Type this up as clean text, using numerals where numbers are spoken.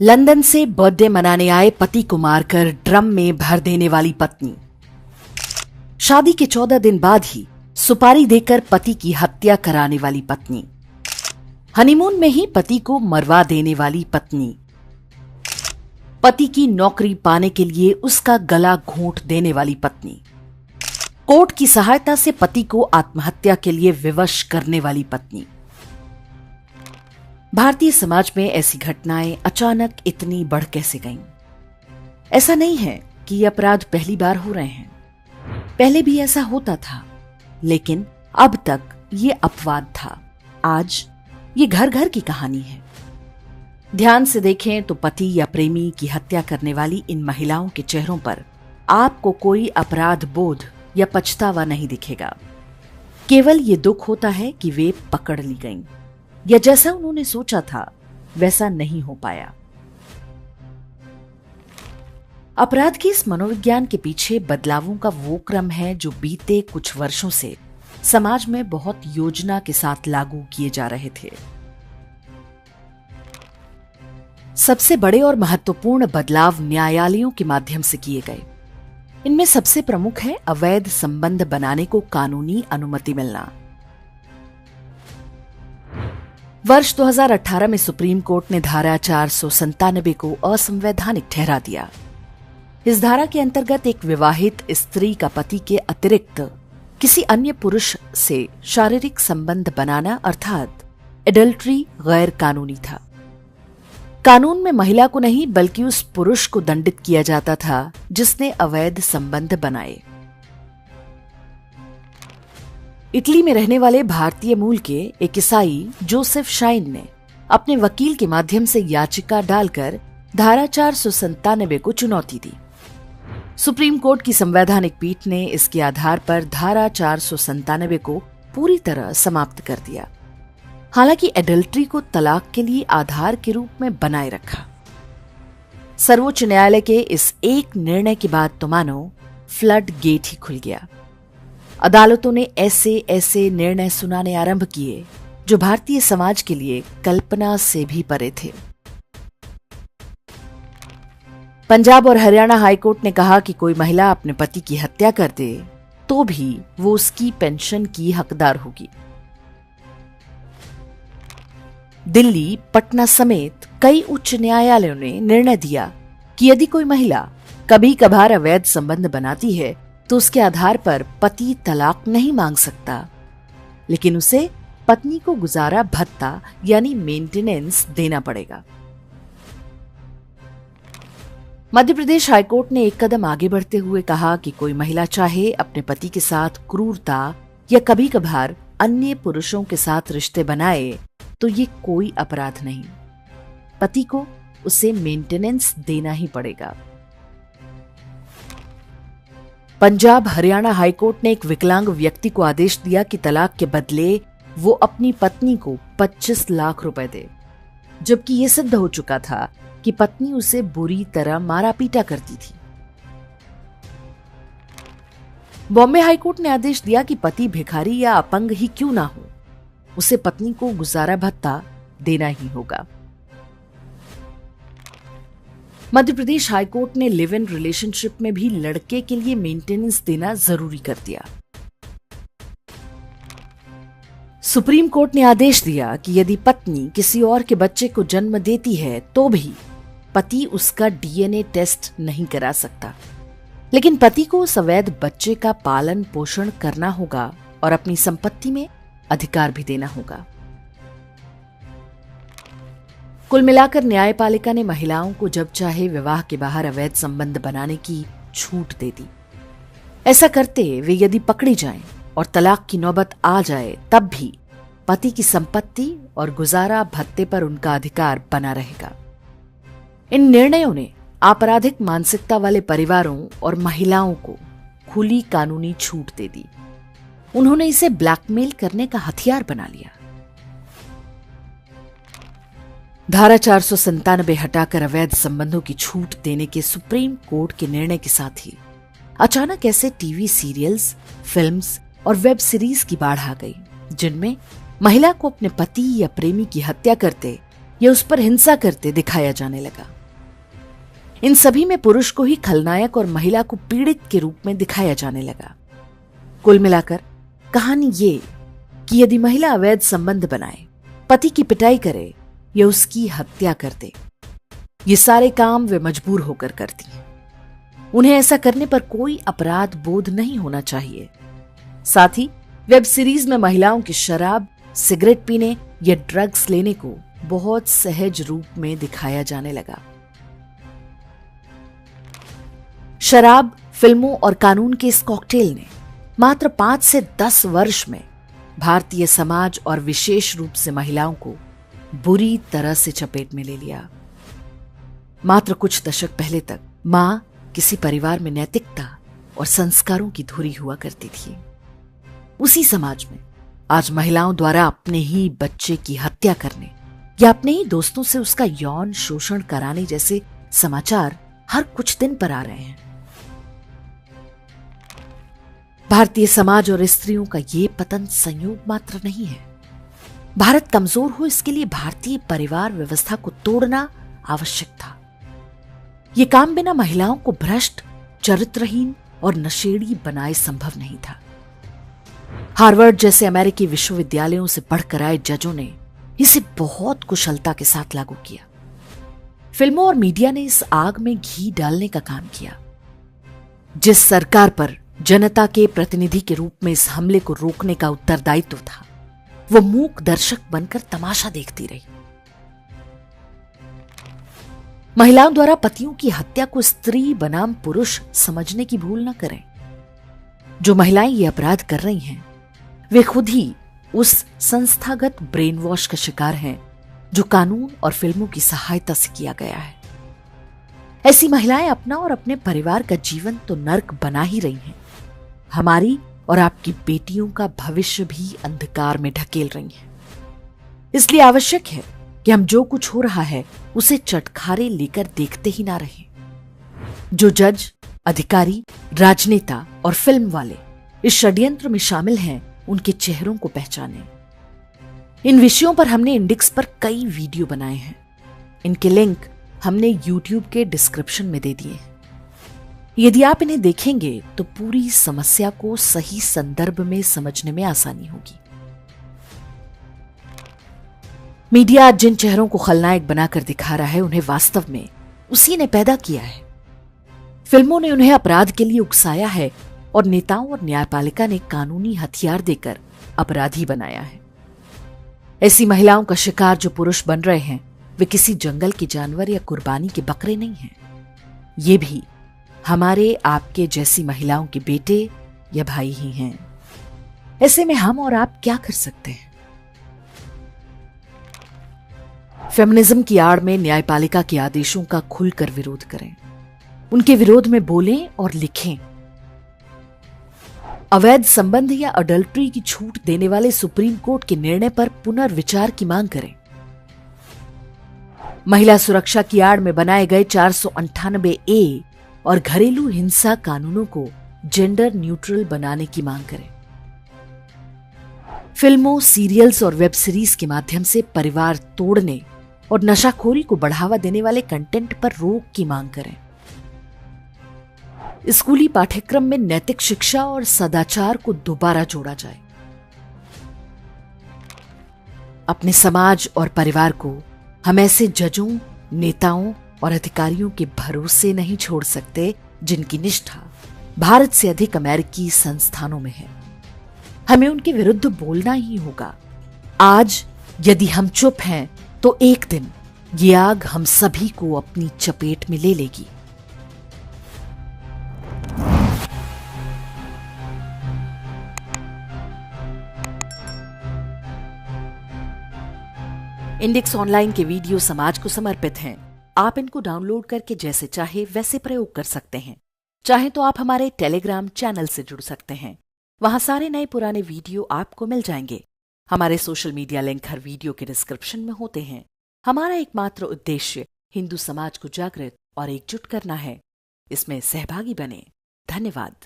London से birthday मनाने आए पति को मारकर ड्रम में भर देने वाली पत्नी। शादी के 14 दिन बाद ही सुपारी देकर पति की हत्या कराने वाली पत्नी। हनीमून में ही पति को मरवा देने वाली पत्नी। पति की नौकरी पाने के लिए उसका गला घोंट देने वाली पत्नी। कोर्ट की सहायता से पति को आत्महत्या के लिए विवश करने वाली पत्नी। भारतीय समाज में ऐसी घटनाएं अचानक इतनी बढ़ कैसे गईं? ऐसा नहीं है कि ये अपराध पहली बार हो रहे हैं, पहले भी ऐसा होता था, लेकिन अब तक ये अपवाद था। आज ये घर घर की कहानी है। ध्यान से देखें तो पति या प्रेमी की हत्या करने वाली इन महिलाओं के चेहरों पर आपको कोई अपराध बोध या पछतावा नहीं दिखेगा। केवल ये दुख होता है कि वे पकड़ ली गईं, या जैसा उन्होंने सोचा था वैसा नहीं हो पाया। अपराध के इस मनोविज्ञान के पीछे बदलावों का वो क्रम है जो बीते कुछ वर्षों से समाज में बहुत योजना के साथ लागू किए जा रहे थे। सबसे बड़े और महत्वपूर्ण बदलाव न्यायालयों के माध्यम से किए गए। इनमें सबसे प्रमुख है अवैध संबंध बनाने को कानूनी अनुमति मिलना। वर्ष 2018 में सुप्रीम कोर्ट ने धारा 497 को असंवैधानिक ठहरा दिया। इस धारा के अंतर्गत एक विवाहित स्त्री का पति के अतिरिक्त किसी अन्य पुरुष से शारीरिक संबंध बनाना अर्थात एडल्ट्री गैर कानूनी था। कानून में महिला को नहीं बल्कि उस पुरुष को दंडित किया जाता था जिसने अवैध संबंध बनाए। इटली में रहने वाले भारतीय मूल के एक ईसाई जोसेफ शाइन ने अपने वकील के माध्यम से याचिका डालकर धारा 497 को चुनौती दी। सुप्रीम कोर्ट की संवैधानिक पीठ ने इसके आधार पर धारा 497 को पूरी तरह समाप्त कर दिया। हालांकि एडल्ट्री को तलाक के लिए आधार के रूप में बनाए रखा। सर्वोच्च न्यायालय के इस एक निर्णय के बाद तो मानो फ्लड गेट ही खुल गया। अदालतों ने ऐसे निर्णय सुनाने आरंभ किए जो भारतीय समाज के लिए कल्पना से भी परे थे। पंजाब और हरियाणा हाईकोर्ट ने कहा कि कोई महिला अपने पति की हत्या कर दे तो भी वो उसकी पेंशन की हकदार होगी। दिल्ली, पटना समेत कई उच्च न्यायालयों ने निर्णय दिया कि यदि कोई महिला कभी कभार अवैध संबंध बनाती है तो उसके आधार पर पति तलाक नहीं मांग सकता, लेकिन उसे पत्नी को गुजारा भत्ता यानी मेंटेनेंस देना पड़ेगा। मध्य प्रदेश हाईकोर्ट ने एक कदम आगे बढ़ते हुए कहा कि कोई महिला चाहे अपने पति के साथ क्रूरता या कभी कभार अन्य पुरुषों के साथ रिश्ते बनाए तो ये कोई अपराध नहीं, पति को उसे मेंटेनेंस देना ही पड़ेगा। पंजाब हरियाणा हाईकोर्ट ने एक विकलांग व्यक्ति को आदेश दिया कि तलाक के बदले वो अपनी पत्नी को 25 लाख रुपए दे, जबकि ये सिद्ध हो चुका था कि पत्नी उसे बुरी तरह मारा पीटा करती थी। बॉम्बे हाईकोर्ट ने आदेश दिया कि पति भिखारी या अपंग ही क्यों ना हो, उसे पत्नी को गुजारा भत्ता देना ही होगा। मध्य प्रदेश हाईकोर्ट ने लिव इन रिलेशनशिप में भी लड़के के लिए मेंटेनेंस देना जरूरी कर दिया। सुप्रीम कोर्ट ने आदेश दिया कि यदि पत्नी किसी और के बच्चे को जन्म देती है तो भी पति उसका डीएनए टेस्ट नहीं करा सकता, लेकिन पति को उस अवैध बच्चे का पालन पोषण करना होगा और अपनी संपत्ति में अधिकार भी देना होगा। कुल मिलाकर न्यायपालिका ने महिलाओं को जब चाहे विवाह के बाहर अवैध संबंध बनाने की छूट दे दी। ऐसा करते वे यदि पकड़ी जाएं और तलाक की नौबत आ जाए तब भी पति की संपत्ति और गुजारा भत्ते पर उनका अधिकार बना रहेगा। इन निर्णयों ने आपराधिक मानसिकता वाले परिवारों और महिलाओं को खुली कानूनी छूट दे दी। उन्होंने इसे ब्लैकमेल करने का हथियार बना लिया। धारा 497 हटाकर अवैध संबंधों की छूट देने के सुप्रीम कोर्ट के निर्णय के साथ ही अचानक ऐसे टीवी सीरियल्स, फिल्म्स और वेब सीरीज की बाढ़ आ गई जिनमें महिला को अपने पति या प्रेमी की हत्या करते या उस पर हिंसा करते दिखाया जाने लगा। इन सभी में पुरुष को ही खलनायक और महिला को पीड़ित के रूप में दिखाया जाने लगा। कुल मिलाकर कहानी ये कि यदि महिला अवैध संबंध बनाए, पति की पिटाई करे या उसकी हत्या कर दे, ये सारे काम वे मजबूर होकर करती हैं। उन्हें ऐसा करने पर कोई अपराध बोध नहीं होना चाहिए। साथ ही वेब सीरीज में महिलाओं की शराब, सिगरेट पीने या ड्रग्स लेने को बहुत सहज रूप में दिखाया जाने लगा। शराब, फिल्मों और कानून के इस कॉकटेल ने मात्र 5 से 10 वर्ष में भारतीय समाज और विशेष रूप से महिलाओं को बुरी तरह से चपेट में ले लिया। मात्र कुछ दशक पहले तक मां किसी परिवार में नैतिकता और संस्कारों की धुरी हुआ करती थी। उसी समाज में आज महिलाओं द्वारा अपने ही बच्चे की हत्या करने या अपने ही दोस्तों से उसका यौन शोषण कराने जैसे समाचार हर कुछ दिन पर आ रहे हैं। भारतीय समाज और स्त्रियों का ये पतन संयोग मात्र नहीं है। भारत कमजोर हो, इसके लिए भारतीय परिवार व्यवस्था को तोड़ना आवश्यक था। यह काम बिना महिलाओं को भ्रष्ट, चरित्रहीन और नशेड़ी बनाए संभव नहीं था। हार्वर्ड जैसे अमेरिकी विश्वविद्यालयों से पढ़कर आए जजों ने इसे बहुत कुशलता के साथ लागू किया। फिल्मों और मीडिया ने इस आग में घी डालने का काम किया। जिस सरकार पर जनता के प्रतिनिधि के रूप में इस हमले को रोकने का उत्तरदायित्व था, वो मूक दर्शक बनकर तमाशा देखती रही। महिलाओं द्वारा पतियों की हत्या को स्त्री बनाम पुरुष समझने की भूल न करें। जो महिलाएं ये अपराध कर रही हैं, वे खुद ही उस संस्थागत ब्रेन वॉश का शिकार हैं जो कानून और फिल्मों की सहायता से किया गया है। ऐसी महिलाएं अपना और अपने परिवार का जीवन तो नर्क बना ही रही हैं, हमारी और आपकी बेटियों का भविष्य भी अंधकार में ढकेल रही हैं। इसलिए आवश्यक है कि हम जो कुछ हो रहा है उसे चटखारे लेकर देखते ही ना रहें। जो जज, अधिकारी, राजनेता और फिल्म वाले इस षड्यंत्र में शामिल हैं, उनके चेहरों को पहचानें। इन विषयों पर हमने इंडेक्स पर कई वीडियो बनाए हैं। इनके लिंक हमने YouTube के डिस्क्रिप्शन में दे दिए हैं। यदि आप इन्हें देखेंगे तो पूरी समस्या को सही संदर्भ में समझने में आसानी होगी। मीडिया आज जिन चेहरों को खलनायक बनाकर दिखा रहा है, उन्हें वास्तव में उसी ने पैदा किया है। फिल्मों ने उन्हें अपराध के लिए उकसाया है और नेताओं और न्यायपालिका ने कानूनी हथियार देकर अपराधी बनाया है। ऐसी महिलाओं का शिकार जो पुरुष बन रहे हैं, वे किसी जंगल के जानवर या कुर्बानी के बकरे नहीं हैं। ये भी हमारे आपके जैसी महिलाओं के बेटे या भाई ही हैं। ऐसे में हम और आप क्या कर सकते हैं? फेमिनिज्म की आड़ में न्यायपालिका के आदेशों का खुलकर विरोध करें, उनके विरोध में बोलें और लिखें। अवैध संबंध या अडल्ट्री की छूट देने वाले सुप्रीम कोर्ट के निर्णय पर पुनर्विचार की मांग करें। महिला सुरक्षा की आड़ में बनाए गए 498A और घरेलू हिंसा कानूनों को जेंडर न्यूट्रल बनाने की मांग करें। फिल्मों, सीरियल्स और वेब सीरीज के माध्यम से परिवार तोड़ने और नशाखोरी को बढ़ावा देने वाले कंटेंट पर रोक की मांग करें। स्कूली पाठ्यक्रम में नैतिक शिक्षा और सदाचार को दोबारा जोड़ा जाए। अपने समाज और परिवार को हम ऐसे जजों, नेताओं और अधिकारियों के भरोसे नहीं छोड़ सकते जिनकी निष्ठा भारत से अधिक अमेरिकी संस्थानों में है। हमें उनके विरुद्ध बोलना ही होगा। आज यदि हम चुप हैं तो एक दिन ये आग हम सभी को अपनी चपेट में ले लेगी। इंडेक्स ऑनलाइन के वीडियो समाज को समर्पित हैं। आप इनको डाउनलोड करके जैसे चाहे वैसे प्रयोग कर सकते हैं। चाहे तो आप हमारे टेलीग्राम चैनल से जुड़ सकते हैं। वहां सारे नए पुराने वीडियो आपको मिल जाएंगे। हमारे सोशल मीडिया लिंक हर वीडियो के डिस्क्रिप्शन में होते हैं। हमारा एकमात्र उद्देश्य हिंदू समाज को जागृत और एकजुट करना है। इसमें सहभागी बने। धन्यवाद।